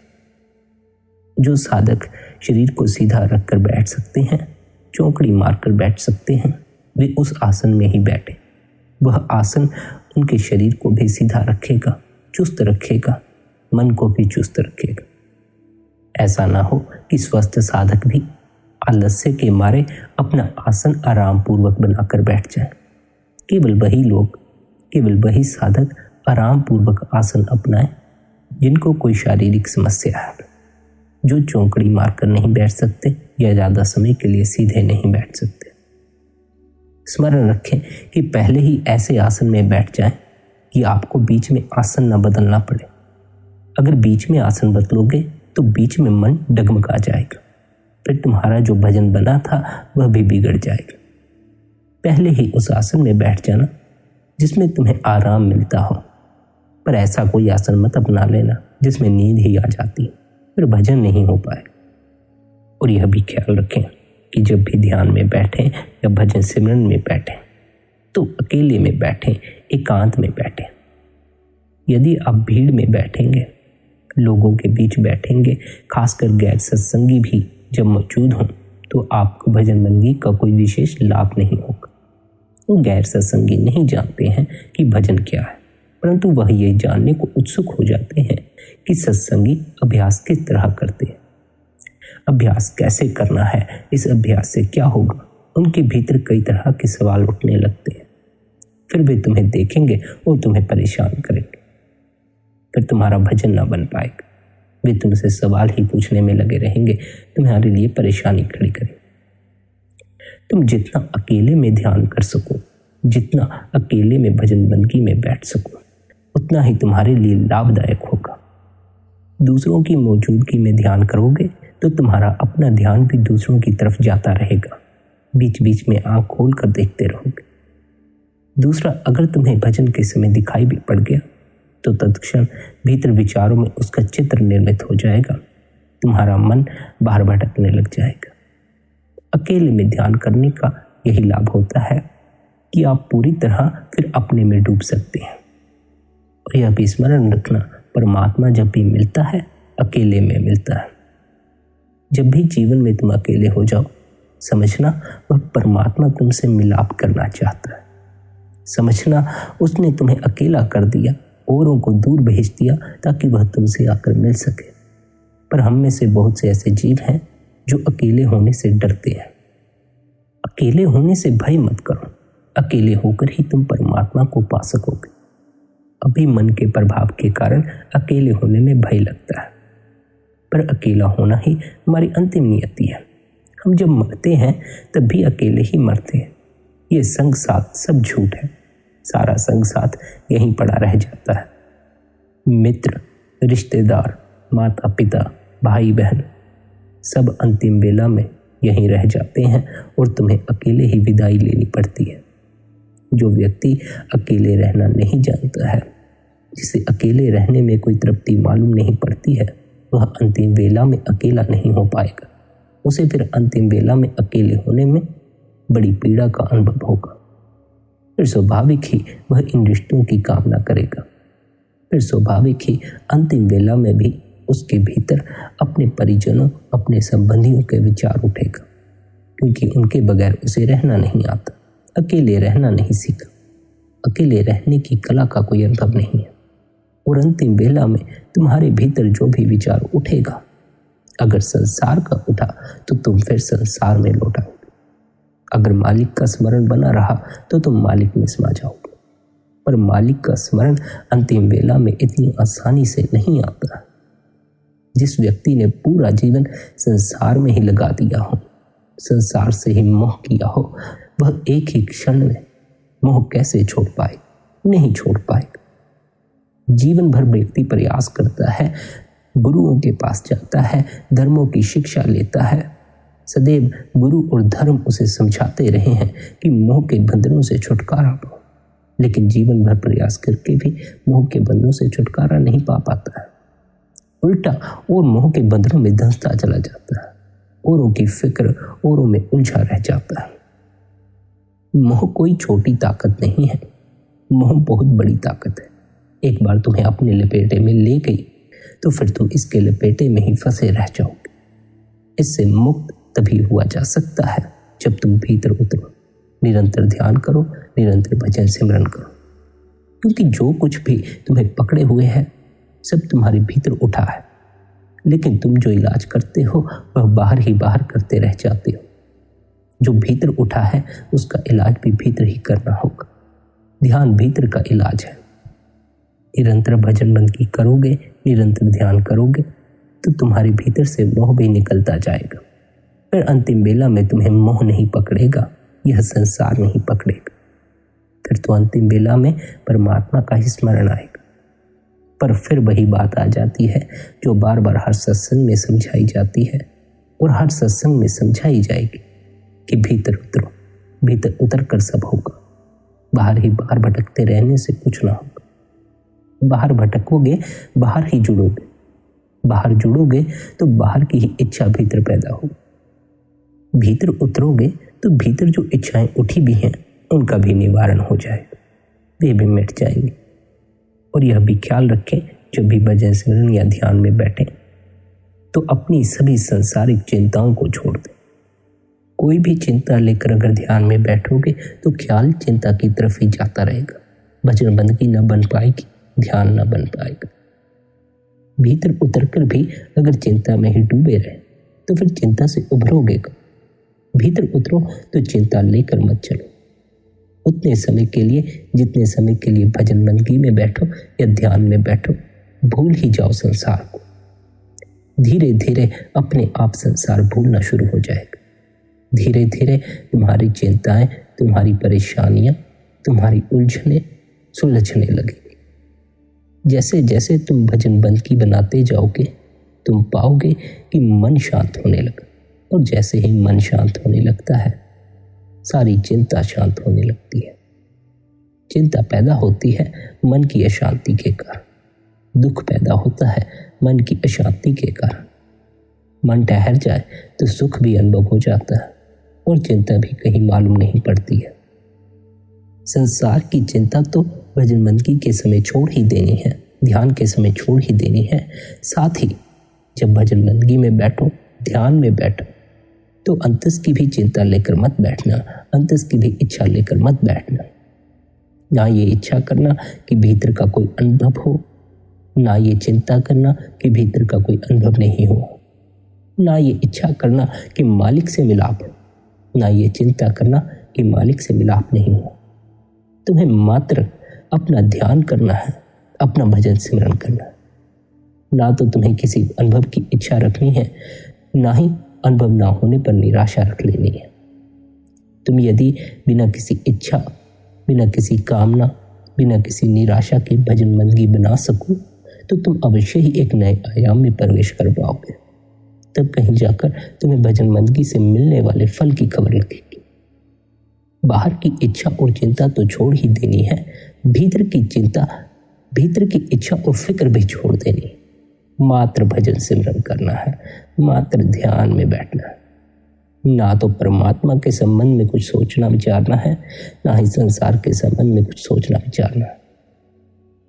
जो साधक शरीर को सीधा रखकर बैठ सकते हैं, चौकड़ी मारकर बैठ सकते हैं, वे उस आसन में ही बैठे। वह आसन उनके शरीर को भी सीधा रखेगा, चुस्त रखेगा, मन को भी चुस्त रखेगा। ऐसा ना हो कि स्वस्थ साधक भी आलस्य के मारे अपना आसन आराम पूर्वक बनाकर बैठ जाए। केवल वही साधक आराम पूर्वक आसन अपनाए जिनको कोई शारीरिक समस्या है, जो चौकड़ी मारकर नहीं बैठ सकते या ज्यादा समय के लिए सीधे नहीं बैठ सकते। स्मरण रखें कि पहले ही ऐसे आसन में बैठ जाएं कि आपको बीच में आसन न बदलना पड़े। अगर बीच में आसन बदलोगे तो बीच में मन डगमगा जाएगा, फिर तुम्हारा जो भजन बना था वह भी बिगड़ जाएगा। पहले ही उस आसन में बैठ जाना जिसमें तुम्हें आराम मिलता हो। पर ऐसा कोई आसन मत अपना लेना जिसमें नींद ही आ जाती, फिर भजन नहीं हो पाए। और यह भी ख्याल रखें कि जब भी ध्यान में बैठें या भजन सिमरन में बैठें तो अकेले में बैठें, एकांत में बैठें। यदि आप भीड़ में बैठेंगे, लोगों के बीच बैठेंगे, खासकर गैर सत्संगी भी जब मौजूद हों, तो आपको भजन बंदगी का कोई विशेष लाभ नहीं होगा। वो गैर सत्संगी नहीं जानते हैं कि भजन क्या है, परंतु वह ये जानने को उत्सुक हो जाते हैं कि सत्संगी अभ्यास किस तरह करते हैं, अभ्यास कैसे करना है, इस अभ्यास से क्या होगा। उनके भीतर कई तरह के सवाल उठने लगते हैं। फिर वे तुम्हें देखेंगे और तुम्हें परेशान करेंगे। फिर तुम्हारा भजन ना बन पाएगा। वे तुमसे सवाल ही पूछने में लगे रहेंगे, तुम्हारे लिए परेशानी खड़ी करेंगे। तुम जितना अकेले में ध्यान कर सको, जितना अकेले में भजन बंदगी में बैठ सको, उतना ही तुम्हारे लिए लाभदायक होगा। दूसरों की मौजूदगी में ध्यान करोगे तो तुम्हारा अपना ध्यान भी दूसरों की तरफ जाता रहेगा। बीच बीच में आंख खोल कर देखते रहोगे। दूसरा, अगर तुम्हें भजन के समय दिखाई भी पड़ गया तो तत्क्षण भीतर विचारों में उसका चित्र निर्मित हो जाएगा। तुम्हारा मन बाहर भटकने लग जाएगा। अकेले में ध्यान करने का यही लाभ होता है कि आप पूरी तरह फिर अपने में डूब सकते हैं। और यह भी स्मरण रखना, परमात्मा जब भी मिलता है अकेले में मिलता है। जब भी जीवन में तुम अकेले हो जाओ, समझना वह परमात्मा तुमसे मिलाप करना चाहता है। समझना उसने तुम्हें अकेला कर दिया औरों को दूर भेज दिया ताकि वह तुमसे आकर मिल सके। पर हम में से बहुत से ऐसे जीव हैं जो अकेले होने से डरते हैं। अकेले होने से भय मत करो, अकेले होकर ही तुम परमात्मा को पा सकोगे। अभी मन के प्रभाव के कारण अकेले होने में भय लगता है, पर अकेला होना ही हमारी अंतिम नियति है। हम जब मरते हैं तब भी अकेले ही मरते हैं। ये संग साथ सब झूठ है, सारा संग साथ यहीं पड़ा रह जाता है। मित्र, रिश्तेदार, माता पिता, भाई बहन सब अंतिम बेला में यहीं रह जाते हैं और तुम्हें अकेले ही विदाई लेनी पड़ती है। जो व्यक्ति अकेले रहना नहीं जानता है, जिसे अकेले रहने में कोई तृप्ति मालूम नहीं पड़ती है, वह अंतिम वेला में अकेला नहीं हो पाएगा। उसे फिर अंतिम वेला में अकेले होने में बड़ी पीड़ा का अनुभव होगा। फिर स्वाभाविक ही वह इन रिश्तों की कामना करेगा। फिर स्वाभाविक ही अंतिम वेला में भी उसके भीतर अपने परिजनों, अपने संबंधियों के विचार उठेगा, क्योंकि उनके बगैर उसे रहना नहीं आता। अकेले रहना नहीं सीखा, अकेले रहने की कला का कोई अनुभव नहीं है। और अंतिम वेला में तुम्हारे भीतर जो भी विचार उठेगा, अगर संसार का उठा तो तुम फिर संसार में लौट आओगे। अगर मालिक का स्मरण बना रहा तो तुम मालिक में समा जाओगे। पर मालिक का स्मरण अंतिम वेला में इतनी आसानी से नहीं आता। जिस व्यक्ति ने पूरा जीवन संसार में ही लगा दिया हो, संसार से ही मोह किया हो, वह एक ही क्षण में मोह कैसे छोड़ पाए? नहीं छोड़ पाएगा। जीवन भर व्यक्ति प्रयास करता है, गुरुओं के पास जाता है, धर्मों की शिक्षा लेता है। सदैव गुरु और धर्म उसे समझाते रहे हैं कि मोह के बंधनों से छुटकारा पाओ, लेकिन जीवन भर प्रयास करके भी मोह के बंधनों से छुटकारा नहीं पा पाता है। उल्टा और मोह के बंधनों में धंसता चला जाता है, औरों की फिक्र औरों में उलझा रह जाता है। मोह कोई छोटी ताकत नहीं है, मोह बहुत बड़ी ताकत है। एक बार तुम्हें अपने लपेटे में ले गई तो फिर तुम इसके लपेटे में ही फंसे रह जाओगे। इससे मुक्त तभी हुआ जा सकता है जब तुम भीतर उतरो, निरंतर ध्यान करो, निरंतर भजन सिमरन करो। क्योंकि जो कुछ भी तुम्हें पकड़े हुए है सब तुम्हारे भीतर उठा है, लेकिन तुम जो इलाज करते हो वह बाहर ही बाहर करते रह जाते हो। जो भीतर उठा है उसका इलाज भी भीतर ही करना होगा। ध्यान भीतर का इलाज है। निरंतर भजन बंदगी करोगे, निरंतर ध्यान करोगे तो तुम्हारे भीतर से मोह भी निकलता जाएगा। फिर अंतिम बेला में तुम्हें मोह नहीं पकड़ेगा, यह संसार नहीं पकड़ेगा। फिर तो अंतिम बेला में परमात्मा का ही स्मरण आएगा। पर फिर वही बात आ जाती है जो बार बार हर सत्संग में समझाई जाती है और हर सत्संग में समझाई जाएगी कि भीतर उतरो, भीतर उतर कर सब होगा। बाहर ही बाहर भटकते रहने से कुछ ना होगा। बाहर भटकोगे, बाहर ही जुड़ोगे। बाहर जुड़ोगे तो बाहर की ही इच्छा भीतर पैदा होगी। भीतर उतरोगे तो भीतर जो इच्छाएं उठी भी हैं उनका भी निवारण हो जाएगा, वे भी मिट जाएंगे। और यह भी ख्याल रखें, जब भी भजन सिमरन या ध्यान में बैठे तो अपनी सभी संसारिक चिंताओं को छोड़ दें। कोई भी चिंता लेकर अगर ध्यान में बैठोगे तो ख्याल चिंता की तरफ ही जाता रहेगा। भजन बंदगी न बन पाएगी, ध्यान न बन पाएगा। भीतर उतरकर भी अगर चिंता में ही डूबे रहे तो फिर चिंता से उभरोगे कब? भीतर उतरो तो चिंता लेकर मत चलो। उतने समय के लिए जितने समय के लिए भजन बंदगी में बैठो या ध्यान में बैठो, भूल ही जाओ संसार को। धीरे धीरे अपने आप संसार भूलना शुरू हो जाएगा। धीरे धीरे तुम्हारी चिंताएं, तुम्हारी परेशानियां, तुम्हारी उलझने सुलझने लगेगी। जैसे जैसे तुम भजन बंदगी बनाते जाओगे तुम पाओगे कि मन शांत होने लगा, और जैसे ही मन शांत होने लगता है सारी चिंता शांत होने लगती है। चिंता पैदा होती है मन की अशांति के कारण, दुख पैदा होता है मन की अशांति के कारण। मन ठहर जाए तो सुख भी अनुभव हो जाता है और चिंता भी कहीं मालूम नहीं पड़ती है। संसार की चिंता तो भजन बंदगी के समय छोड़ ही देनी है, ध्यान के समय छोड़ ही देनी है। साथ ही जब भजन बंदगी में बैठो, ध्यान में बैठो तो अंतस की भी चिंता लेकर मत बैठना, अंतस की भी इच्छा लेकर मत बैठना। ना ये इच्छा करना कि भीतर का कोई अनुभव हो, ना ये चिंता करना कि भीतर का कोई अनुभव नहीं हो, ना ये इच्छा करना कि मालिक से मिलाप हो, ना ये चिंता करना कि मालिक से मिलाप नहीं हो। तुम्हें मात्र अपना ध्यान करना है, अपना भजन सिमरन करना है। ना तो तुम्हें किसी अनुभव की इच्छा रखनी है, ना ही अनुभव ना होने पर निराशा रख लेनी है। तुम यदि बिना किसी इच्छा, बिना किसी कामना, बिना किसी निराशा के भजन बंदगी बना सको तो तुम अवश्य ही एक नए आयाम में प्रवेश कर पाओगे। तब कहीं जाकर तुम्हें भजन बंदगी से मिलने वाले फल की खबर लगेगी। बाहर की इच्छा और चिंता तो छोड़ ही देनी है, भीतर की चिंता, भीतर की इच्छा और फिक्र भी छोड़ देनी। मात्र भजन सिमरन करना है, मात्र ध्यान में बैठना है। ना तो परमात्मा के संबंध में कुछ सोचना विचारना है, ना ही संसार के संबंध में कुछ सोचना विचारना है।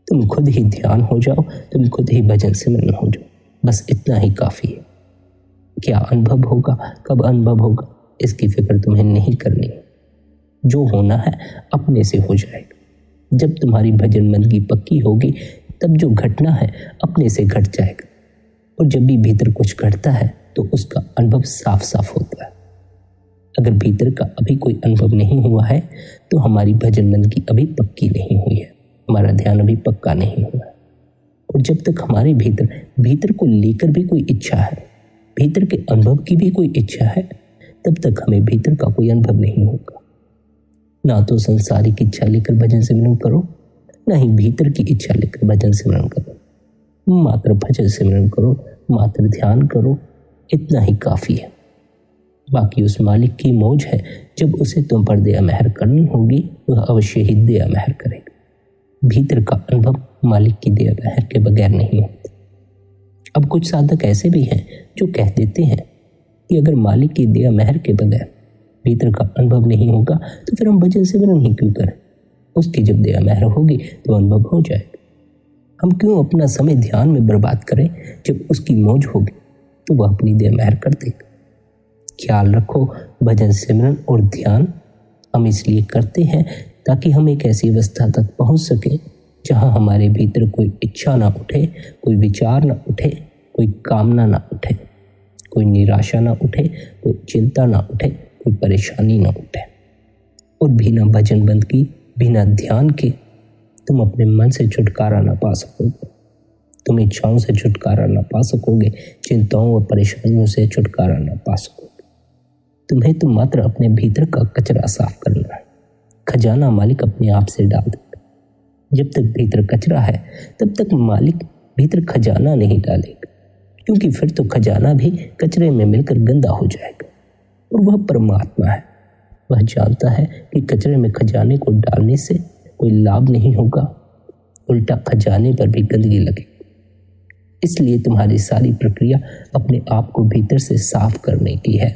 तुम खुद ही ध्यान हो जाओ, तुम खुद ही भजन सिमरन हो जाओ, बस इतना ही काफी है। क्या अनुभव होगा, कब अनुभव होगा, इसकी फिक्र तुम्हें नहीं करनी। जो होना है अपने से हो जाएगा। जब तुम्हारी भजन बंदगी पक्की होगी तब जो घटना है अपने से घट जाएगा। और जब भी भीतर कुछ घटता है तो उसका अनुभव साफ साफ होता है। अगर भीतर का अभी कोई अनुभव नहीं हुआ है तो हमारी भजन बंदगी अभी पक्की नहीं हुई है, हमारा ध्यान अभी पक्का नहीं हुआ है। और जब तक हमारे भीतर को लेकर भी कोई इच्छा है, भीतर के अनुभव की भी कोई इच्छा है, तब तक हमें भीतर का कोई अनुभव नहीं होगा। ना तो संसारिक इच्छा लेकर भजन सिमरन करो, ना ही भीतर की इच्छा लेकर भजन सिमरन करो। मात्र भजन सिमरन करो, मात्र ध्यान करो, इतना ही काफी है। बाकी उस मालिक की मौज है, जब उसे तुम पर दया मेहर करनी होगी वह अवश्य ही दया मेहर करेगा। भीतर का अनुभव मालिक की दया मेहर के बगैर नहीं होता। अब कुछ साधक ऐसे भी हैं जो कह देते हैं कि अगर मालिक की दया मेहर के बगैर भीतर का अनुभव नहीं होगा तो फिर हम भजन सिमरन ही क्यों करें, उसकी जब दया मेहर होगी तो अनुभव हो जाएगा। हम क्यों अपना समय ध्यान में बर्बाद करें, जब उसकी मौज होगी तो वह अपनी दया मेहर कर देगा। ख्याल रखो, भजन सिमरन और ध्यान हम इसलिए करते हैं ताकि हम एक ऐसी अवस्था तक पहुंच सकें जहां हमारे भीतर कोई इच्छा ना उठे, कोई विचार ना उठे, कोई कामना ना उठे, कोई निराशा ना उठे, कोई चिंता ना उठे, कोई परेशानी ना उठे। और बिना भजन बंदगी, बिना ध्यान के तुम अपने मन से छुटकारा ना पा सकोगे। तुम इच्छाओं से छुटकारा ना पा सकोगे, चिंताओं और परेशानियों से छुटकारा ना पा सकोगे। तुम्हें तो मात्र अपने भीतर का कचरा साफ करना है। खजाना मालिक अपने आप से डाल देगा। जब तक भीतर कचरा है तब तक मालिक भीतर खजाना नहीं डालेगा, क्योंकि फिर तो खजाना भी कचरे में मिलकर गंदा हो जाएगा। और वह परमात्मा है, वह जानता है कि कचरे में खजाने को डालने से कोई लाभ नहीं होगा, उल्टा खजाने पर भी गंदगी लगेगी। इसलिए तुम्हारी सारी प्रक्रिया अपने आप को भीतर से साफ करने की है,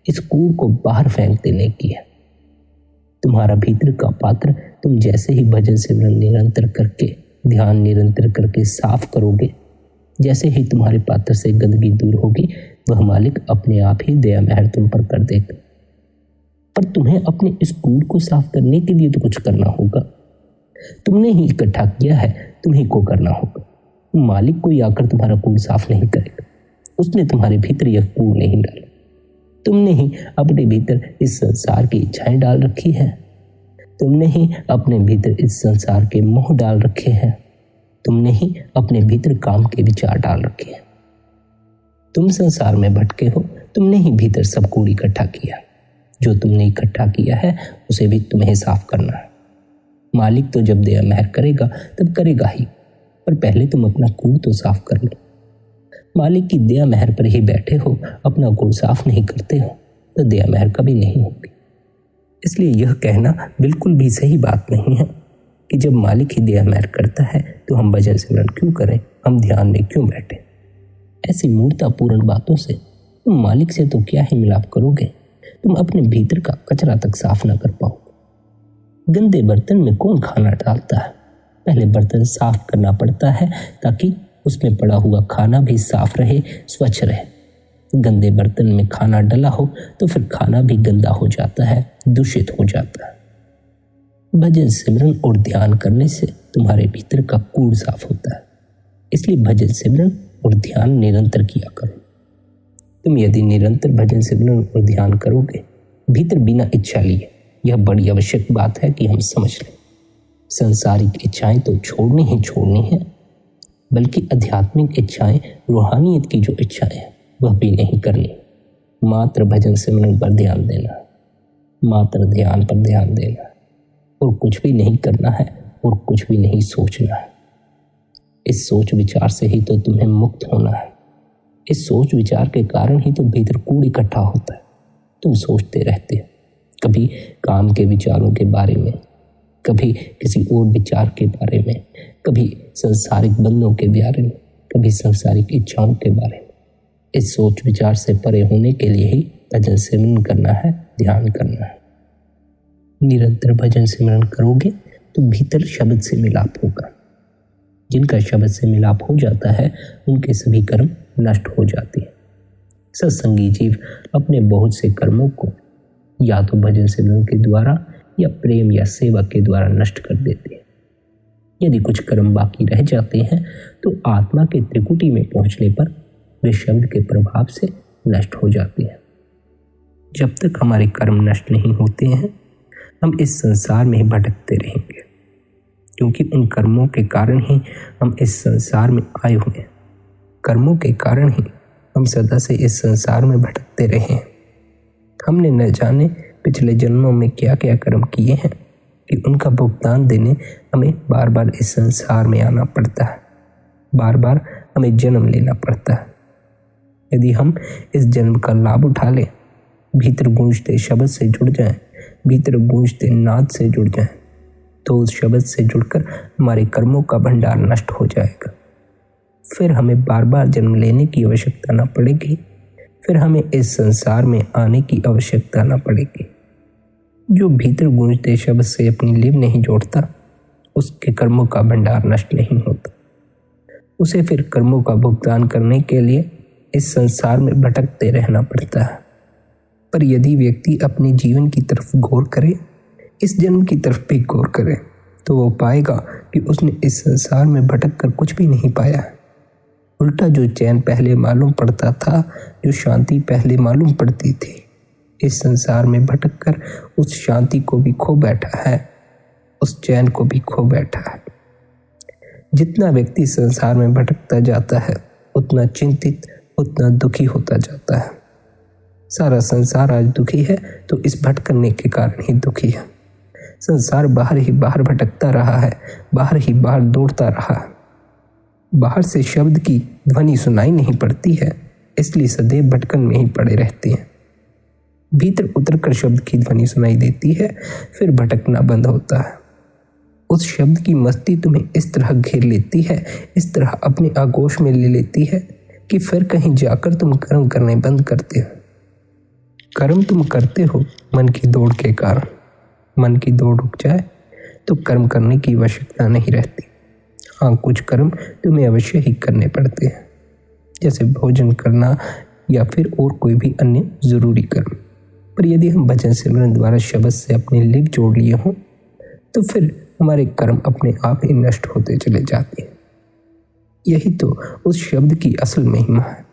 इस कूड़ को बाहर फेंक देने की है। तुम्हारा भीतर का पात्र तुम जैसे ही भजन सिमरन निरंतर करके, ध्यान निरंतर करके साफ करोगे, जैसे ही तुम्हारे पात्र से गंदगी दूर होगी, वह मालिक अपने आप ही दया मेहर तुम पर कर देगा। पर तुम्हें अपने इस कूड़ को साफ करने के लिए तो कुछ करना होगा। तुमने ही इकट्ठा किया है, तुम्ही को करना होगा। मालिक कोई आकर तुम्हारा कूड़ साफ नहीं करेगा, उसने तुम्हारे भीतर यह कूड़ नहीं डाला। तुमने ही अपने भीतर इस संसार की इच्छाएं डाल रखी है, तुमने ही अपने भीतर इस संसार के मोह डाल रखे हैं, तुमने ही अपने भीतर काम के विचार डाल रखे हैं। तुम संसार में भटके हो, तुमने ही भीतर सब कूड़ इकट्ठा किया। जो तुमने इकट्ठा किया है उसे भी तुम्हें साफ करना है। मालिक तो जब दया मेहर करेगा तब करेगा ही, पर पहले तुम अपना कूड़ तो साफ कर लो। मालिक की दया मेहर पर ही बैठे हो, अपना कूड़ साफ नहीं करते हो तो दया मेहर कभी नहीं होगी। इसलिए यह कहना बिल्कुल भी सही बात नहीं है कि जब मालिक ही दया मेहर करता है तो हम भजन सिमरन क्यों करें, हम ध्यान में क्यों बैठे। ऐसी मूर्खतापूर्ण बातों से तुम मालिक से तो क्या ही मिलाप करोगे, तुम अपने भीतर का कचरा तक साफ ना कर पाओगे। गंदे बर्तन में कौन खाना डालता है, पहले बर्तन साफ करना पड़ता है ताकि उसमें पड़ा हुआ खाना भी साफ रहे, स्वच्छ रहे। गंदे बर्तन में खाना डला हो तो फिर खाना भी गंदा हो जाता है, दूषित हो जाता है। भजन सिमरन और ध्यान करने से तुम्हारे भीतर का कूड़ साफ होता है। इसलिए भजन सिमरन और ध्यान निरंतर किया करो। तुम यदि निरंतर भजन सिमरन और ध्यान करोगे भीतर बिना इच्छा लिए, यह बड़ी आवश्यक बात है कि हम समझ लें। संसारिक इच्छाएं तो छोड़नी ही छोड़नी है, बल्कि आध्यात्मिक इच्छाएं, रूहानियत की जो इच्छाएं हैं वह भी नहीं करनी। मात्र भजन सिमरन पर ध्यान देना, मात्र ध्यान पर ध्यान देना, और कुछ भी नहीं करना है और कुछ भी नहीं सोचना है। इस सोच विचार से ही तो तुम्हें मुक्त होना है। इस सोच विचार के कारण ही तो भीतर कूड़ इकट्ठा होता है। तुम सोचते रहते हो, कभी काम के विचारों के बारे में, कभी किसी और विचार के बारे में, कभी संसारिक बंधनों के बारे में, कभी संसारिक इच्छाओं के बारे में। इस सोच विचार से परे होने के लिए ही भजन सिमरन करना है, ध्यान करना है। निरंतर भजन सिमरन करोगे तो भीतर शब्द से मिलाप होगा। जिनका शब्द से मिलाप हो जाता है उनके सभी कर्म नष्ट हो जाते हैं। सत्संगी जीव अपने बहुत से कर्मों को या तो भजन सिमरन के द्वारा या प्रेम या सेवा के द्वारा नष्ट कर देते हैं। यदि कुछ कर्म बाकी रह जाते हैं तो आत्मा के त्रिकुटी में पहुंचने पर वे शब्द के प्रभाव से नष्ट हो जाते हैं। जब तक हमारे कर्म नष्ट नहीं होते हैं हम इस संसार में ही भटकते रहेंगे, क्योंकि उन कर्मों के कारण ही हम इस संसार में आए हुए हैं। कर्मों के कारण ही हम सदा से इस संसार में भटकते रहे हैं। हमने न जाने पिछले जन्मों में क्या क्या कर्म किए हैं कि उनका भुगतान देने हमें बार बार इस संसार में आना पड़ता है, बार बार हमें जन्म लेना पड़ता है। यदि हम इस जन्म का लाभ उठा लें, भीतर गूंजते शब्द से जुड़ जाएं, भीतर गूंजते नाद से जुड़ जाएं, तो उस शब्द से जुड़कर हमारे कर्मों का भंडार नष्ट हो जाएगा। फिर हमें बार बार जन्म लेने की आवश्यकता न पड़ेगी, फिर हमें इस संसार में आने की आवश्यकता न पड़ेगी। जो भीतर गूंजते शब्द से अपनी लिव नहीं जोड़ता उसके कर्मों का भंडार नष्ट नहीं होता। उसे फिर कर्मों का भुगतान करने के लिए इस संसार में भटकते रहना पड़ता है। पर यदि व्यक्ति अपने जीवन की तरफ गौर करे, इस जन्म की तरफ भी गौर करे, तो वो पाएगा कि उसने इस संसार में भटक कर कुछ भी नहीं पाया। उल्टा जो चैन पहले मालूम पड़ता था, जो शांति पहले मालूम पड़ती थी, इस संसार में भटक कर उस शांति को भी खो बैठा है, उस चैन को भी खो बैठा है। जितना व्यक्ति संसार में भटकता जाता है उतना चिंतित, उतना दुखी होता जाता है। सारा संसार आज दुखी है तो इस भटकने के कारण ही दुखी है। संसार बाहर ही बाहर भटकता रहा है, बाहर ही बाहर दौड़ता रहा है। बाहर से शब्द की ध्वनि सुनाई नहीं पड़ती है, इसलिए सदैव भटकन में ही पड़े रहते हैं। भीतर उतरकर शब्द की ध्वनि सुनाई देती है, फिर भटकना बंद होता है। उस शब्द की मस्ती तुम्हें इस तरह घेर लेती है, इस तरह अपने आगोश में ले लेती है कि फिर कहीं जाकर तुम कर्म करने बंद करते हो। कर्म तुम करते हो मन की दौड़ के कारण। मन की दौड़ रुक जाए तो कर्म करने की आवश्यकता नहीं रहती। हाँ, कुछ कर्म तुम्हें अवश्य ही करने पड़ते हैं, जैसे भोजन करना या फिर और कोई भी अन्य जरूरी कर्म। पर यदि हम भजन सिमरन द्वारा शब्द से अपने लिव जोड़ लिए हों तो फिर हमारे कर्म अपने आप ही नष्ट होते चले जाते हैं। यही तो उस शब्द की असल महिमा है,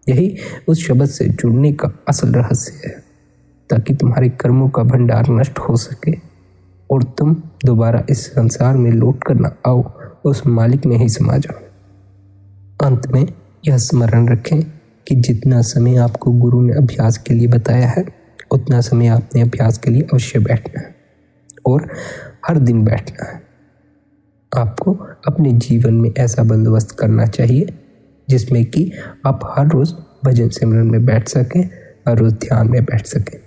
यही उस शब्द से जुड़ने का असल रहस्य है, ताकि तुम्हारे कर्मों का भंडार नष्ट हो सके और तुम दोबारा इस संसार में लौट कर न आओ, उस मालिक में ही समा जाओ। अंत में यह स्मरण रखें कि जितना समय आपको गुरु ने अभ्यास के लिए बताया है उतना समय आपने अभ्यास के लिए अवश्य बैठना है और हर दिन बैठना है। आपको अपने जीवन में ऐसा बंदोबस्त करना चाहिए जिसमें कि आप हर रोज भजन सिमरन में बैठ सकें, हर रोज ध्यान में बैठ सकें।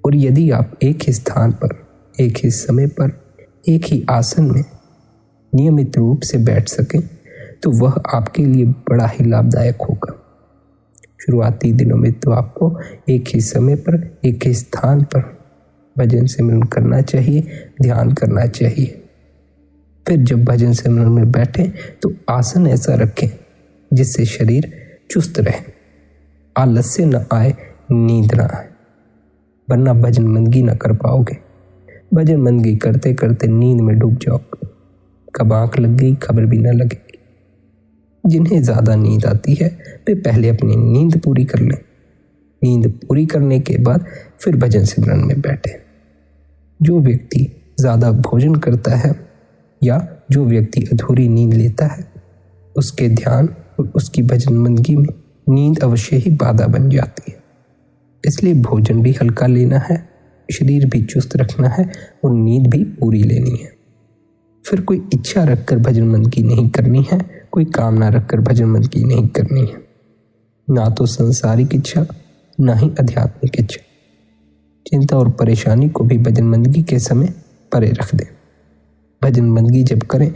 और यदि आप एक ही स्थान पर, एक ही समय पर, एक ही आसन में नियमित रूप से बैठ सकें तो वह आपके लिए बड़ा ही लाभदायक होगा। शुरुआती दिनों में तो आपको एक ही समय पर, एक ही स्थान पर भजन सिमरन करना चाहिए, ध्यान करना चाहिए। फिर जब भजन सिमरन में बैठे तो आसन ऐसा रखें जिससे शरीर चुस्त रहे, आलस्य न आए, नींद न आए, वरना भजन मंदगी न कर पाओगे। भजन बंदगी करते करते नींद में डूब जाओगे। कब आंख लग गई खबर भी न लगेगी। जिन्हें ज़्यादा नींद आती है वे पहले अपनी नींद पूरी कर लें। नींद पूरी करने के बाद फिर भजन सिमरन में बैठे। जो व्यक्ति ज़्यादा भोजन करता है या जो व्यक्ति अधूरी नींद लेता है, उसके ध्यान और उसकी भजन बंदगी में नींद अवश्य ही बाधा बन जाती है। इसलिए भोजन भी हल्का लेना है, शरीर भी चुस्त रखना है और नींद भी पूरी लेनी है। फिर कोई इच्छा रखकर भजन बंदगी नहीं करनी है, कोई कामना रखकर भजन बंदगी नहीं करनी है। ना तो सांसारिक इच्छा, ना ही आध्यात्मिक इच्छा। चिंता और परेशानी को भी भजन बंदगी के समय परे रख दें। भजन बंदगी जब करें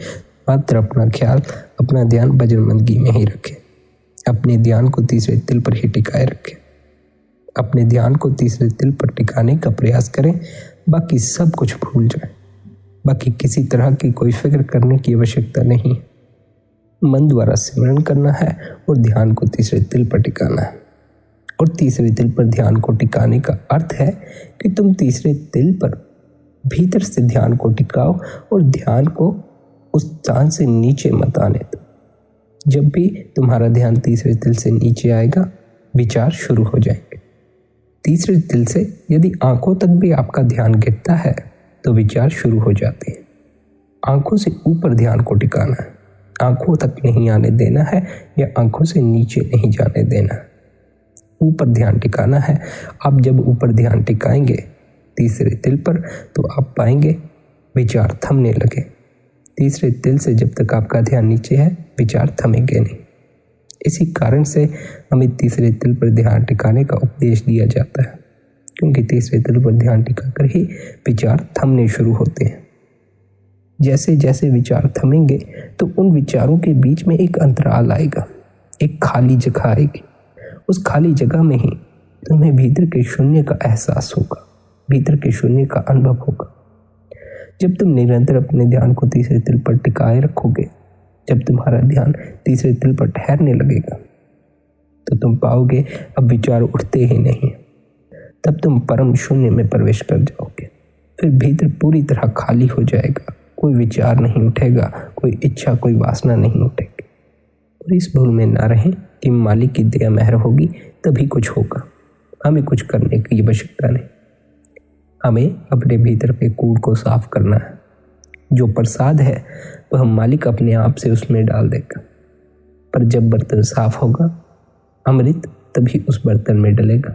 मात्र अपना ख्याल, अपना ध्यान भजन बंदगी में ही रखें। अपने ध्यान को तीसरे तिल पर ही टिकाए रखें। अपने ध्यान को तीसरे तिल पर टिकाने का प्रयास करें। बाकी सब कुछ भूल जाएं। बाकी किसी तरह की कोई फिक्र करने की आवश्यकता नहीं। मन द्वारा सिमरन करना है और ध्यान को तीसरे तिल पर टिकाना है। और तीसरे तिल पर ध्यान को टिकाने का अर्थ है कि तुम तीसरे तिल पर भीतर से ध्यान को टिकाओ और ध्यान को उस स्थान से नीचे मत आने दो। जब भी तुम्हारा ध्यान तीसरे तिल से नीचे आएगा, विचार शुरू हो जाएंगे। तीसरे तिल से यदि आंखों तक भी आपका ध्यान गिरता है तो विचार शुरू हो जाते हैं। आंखों से ऊपर ध्यान को टिकाना है, आंखों तक नहीं आने देना है या आंखों से नीचे नहीं जाने देना है। ऊपर ध्यान टिकाना है। आप जब ऊपर ध्यान टिकाएंगे तीसरे तिल पर तो आप पाएंगे विचार थमने लगे। तीसरे तिल से जब तक आपका ध्यान नीचे है, विचार थमेंगे नहीं। इसी कारण से हमें तीसरे तिल पर ध्यान टिकाने का उपदेश दिया जाता है, क्योंकि तीसरे तिल पर ध्यान टिकाकर ही विचार थमने शुरू होते हैं। जैसे जैसे विचार थमेंगे तो उन विचारों के बीच में एक अंतराल आएगा, एक खाली जगह आएगी। उस खाली जगह में ही तुम्हें भीतर के शून्य का एहसास होगा, भीतर के शून्य का अनुभव होगा। जब तुम निरंतर अपने ध्यान को तीसरे तिल पर टिकाए रखोगे, जब तुम्हारा ध्यान तीसरे तिल पर ठहरने लगेगा, तो तुम पाओगे अब विचार उठते ही नहीं। तब तुम परम शून्य में प्रवेश कर जाओगे। फिर भीतर पूरी तरह खाली हो जाएगा। कोई विचार नहीं उठेगा, कोई इच्छा, कोई वासना नहीं उठेगी। और इस भूल में ना रहें कि मालिक की दया मेहर होगी तभी कुछ होगा। हमें कुछ करने की आवश्यकता नहीं। हमें अपने भीतर के कूड़ को साफ करना है। जो प्रसाद है वह मालिक अपने आप से उसमें डाल देगा। पर जब बर्तन साफ होगा, अमृत तभी उस बर्तन में डलेगा।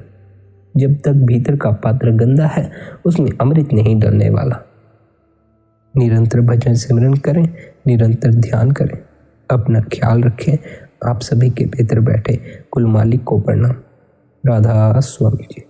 जब तक भीतर का पात्र गंदा है, उसमें अमृत नहीं डलने वाला। निरंतर भजन सिमरन करें, निरंतर ध्यान करें, अपना ख्याल रखें। आप सभी के भीतर बैठे कुल मालिक को प्रणाम। राधा स्वामी जी।